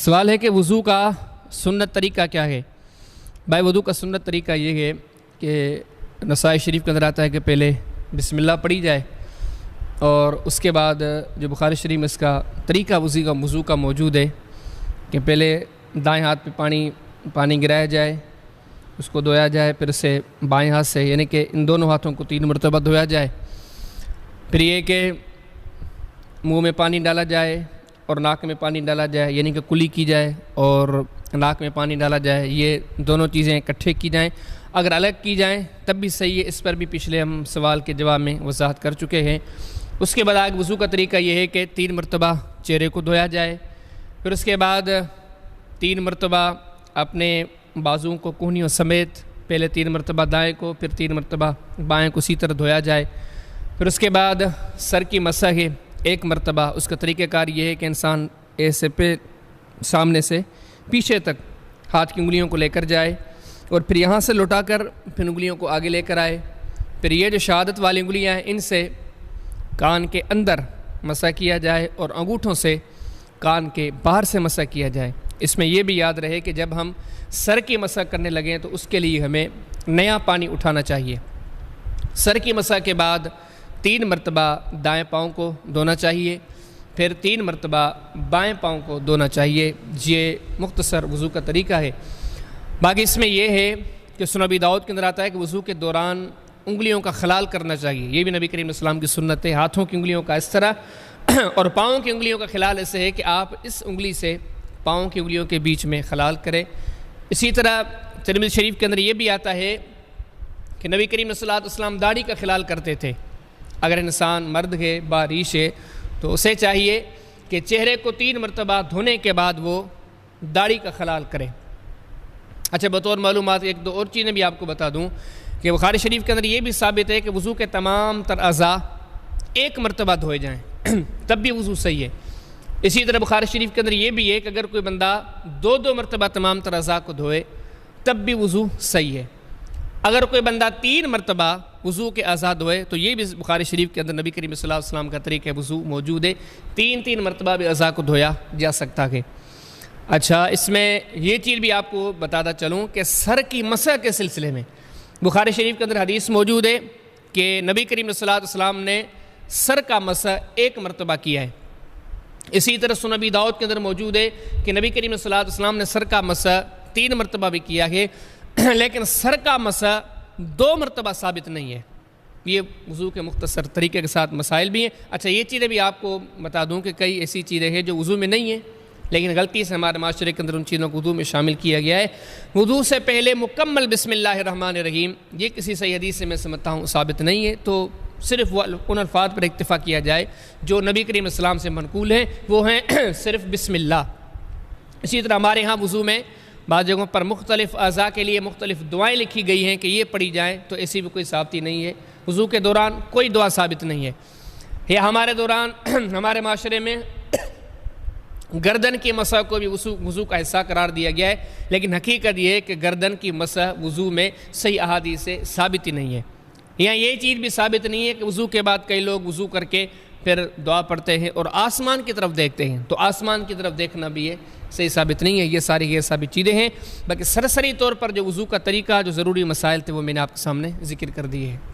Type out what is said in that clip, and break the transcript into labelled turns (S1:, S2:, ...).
S1: سوال ہے کہ وضو کا سنت طریقہ کیا ہے؟ بھائی وضو کا سنت طریقہ یہ ہے کہ نسائی شریف کے اندر آتا ہے کہ پہلے بسم اللہ پڑھی جائے، اور اس کے بعد جو بخاری شریف میں اس کا طریقہ وضو کا موجود ہے کہ پہلے دائیں ہاتھ پہ پانی گرایا جائے، اس کو دھویا جائے، پھر اسے بائیں ہاتھ سے یعنی کہ ان دونوں ہاتھوں کو 3 مرتبہ دھویا جائے، پھر یہ کہ منہ میں پانی ڈالا جائے اور ناک میں پانی ڈالا جائے، یعنی کہ کلی کی جائے اور ناک میں پانی ڈالا جائے، یہ دونوں چیزیں اکٹھے کی جائیں۔ اگر الگ کی جائیں تب بھی صحیح ہے، اس پر بھی پچھلے ہم سوال کے جواب میں وضاحت کر چکے ہیں۔ اس کے بعد آگے وضو کا طریقہ یہ ہے کہ 3 مرتبہ چہرے کو دھویا جائے، پھر اس کے بعد 3 مرتبہ اپنے بازوؤں کو کہنیوں سمیت، پہلے 3 مرتبہ دائیں کو، پھر 3 مرتبہ بائیں کو اسی طرح دھویا جائے، پھر اس کے بعد سر کی مسح ہے 1 مرتبہ۔ اس کا طریقہ کار یہ ہے کہ انسان ایسے سامنے سے پیچھے تک ہاتھ کی انگلیوں کو لے کر جائے اور پھر یہاں سے لٹا کر پھر انگلیوں کو آگے لے کر آئے، پھر یہ جو شہادت والی انگلیاں ہیں ان سے کان کے اندر مسح کیا جائے اور انگوٹھوں سے کان کے باہر سے مسح کیا جائے۔ اس میں یہ بھی یاد رہے کہ جب ہم سر کی مسح کرنے لگیں تو اس کے لیے hمیں نیا پانی اٹھانا چاہیے۔ سر کی مسح کے بعد 3 مرتبہ دائیں پاؤں کو دھونا چاہیے، پھر 3 مرتبہ بائیں پاؤں کو دھونا چاہیے۔ یہ مختصر وضو کا طریقہ ہے۔ باقی اس میں یہ ہے کہ سنن ابی داؤد کے اندر آتا ہے کہ وضو کے دوران انگلیوں کا خلال کرنا چاہیے، یہ بھی نبی کریم صلی اللہ علیہ وسلم کی سنت ہے۔ ہاتھوں کی انگلیوں کا اس طرح اور پاؤں کی انگلیوں کا خلال ایسے ہے کہ آپ اس انگلی سے پاؤں کی انگلیوں کے بیچ میں خلال کریں۔ اسی طرح ترمذی شریف کے اندر یہ بھی آتا ہے کہ نبی کریم صلی اللہ علیہ وسلم داڑھی کا خلال کرتے تھے۔ اگر انسان مرد ہے باریش ہے تو اسے چاہیے کہ چہرے کو 3 مرتبہ دھونے کے بعد وہ داڑھی کا خلال کرے۔ اچھا، بطور معلومات 1-2 اور چیزیں بھی آپ کو بتا دوں کہ بخاری شریف کے اندر یہ بھی ثابت ہے کہ وضو کے تمام تر اعضاء 1 مرتبہ دھوئے جائیں تب بھی وضو صحیح ہے۔ اسی طرح بخاری شریف کے اندر یہ بھی ہے کہ اگر کوئی بندہ 2 مرتبہ تمام تر اعضاء کو دھوئے تب بھی وضو صحیح ہے۔ اگر کوئی بندہ 3 مرتبہ وضو کے اعضاء دھوئے تو یہ بھی بخاری شریف کے اندر نبی کریم صلی اللہ علیہ وسلم کا طریقہ وضو موجود ہے، 3 مرتبہ بھی اعضاء کو دھویا جا سکتا ہے۔ اچھا، اس میں یہ چیز بھی آپ کو بتاتا چلوں کہ سر کی مسح کے سلسلے میں بخاری شریف کے اندر حدیث موجود ہے کہ نبی کریم صلی اللہ علیہ وسلم نے سر کا مسح 1 مرتبہ کیا ہے۔ اسی طرح سنن ابی داؤد کے اندر موجود ہے کہ نبی کریم صلی اللہ علیہ وسلم نے سر کا مسح 3 مرتبہ بھی کیا ہے، لیکن سر کا مسح 2 مرتبہ ثابت نہیں ہے۔ یہ وضو کے مختصر طریقے کے ساتھ مسائل بھی ہیں۔ اچھا، یہ چیزیں بھی آپ کو بتا دوں کہ کئی ایسی چیزیں ہیں جو وضو میں نہیں ہیں لیکن غلطی سے ہمارے معاشرے کے اندر ان چیزوں کو وضو میں شامل کیا گیا ہے۔ وضو سے پہلے مکمل بسم اللہ الرحمن الرحیم، یہ کسی صحیح حدیث سے میں سمجھتا ہوں ثابت نہیں ہے، تو صرف وہ ان الفاظ پر اکتفا کیا جائے جو نبی کریم صلی اللہ علیہ وسلم سے منقول ہیں، وہ ہیں صرف بسم اللہ۔ اسی طرح ہمارے ہاں وضو میں بعض جگہوں پر مختلف اعضاء کے لیے مختلف دعائیں لکھی گئی ہیں کہ یہ پڑھی جائیں، تو ایسی بھی کوئی ثابتی نہیں ہے۔ وضو کے دوران کوئی دعا ثابت نہیں ہے۔ یا ہمارے دوران ہمارے معاشرے میں گردن کی مسح کو بھی وضو کا حصہ قرار دیا گیا ہے، لیکن حقیقت یہ ہے کہ گردن کی مسح وضو میں صحیح احادیث سے ثابت ہی نہیں ہے۔ یہاں یہ چیز بھی ثابت نہیں ہے کہ وضو کے بعد کئی لوگ وضو کر کے پھر دعا پڑھتے ہیں اور آسمان کی طرف دیکھتے ہیں، تو آسمان کی طرف دیکھنا بھی ہے صحیح ثابت نہیں ہے۔ یہ ساری غیر ثابت چیزیں ہیں۔ باقی سرسری طور پر جو وضو کا طریقہ، جو ضروری مسائل تھے وہ میں نے آپ کے سامنے ذکر کر دیے ہیں۔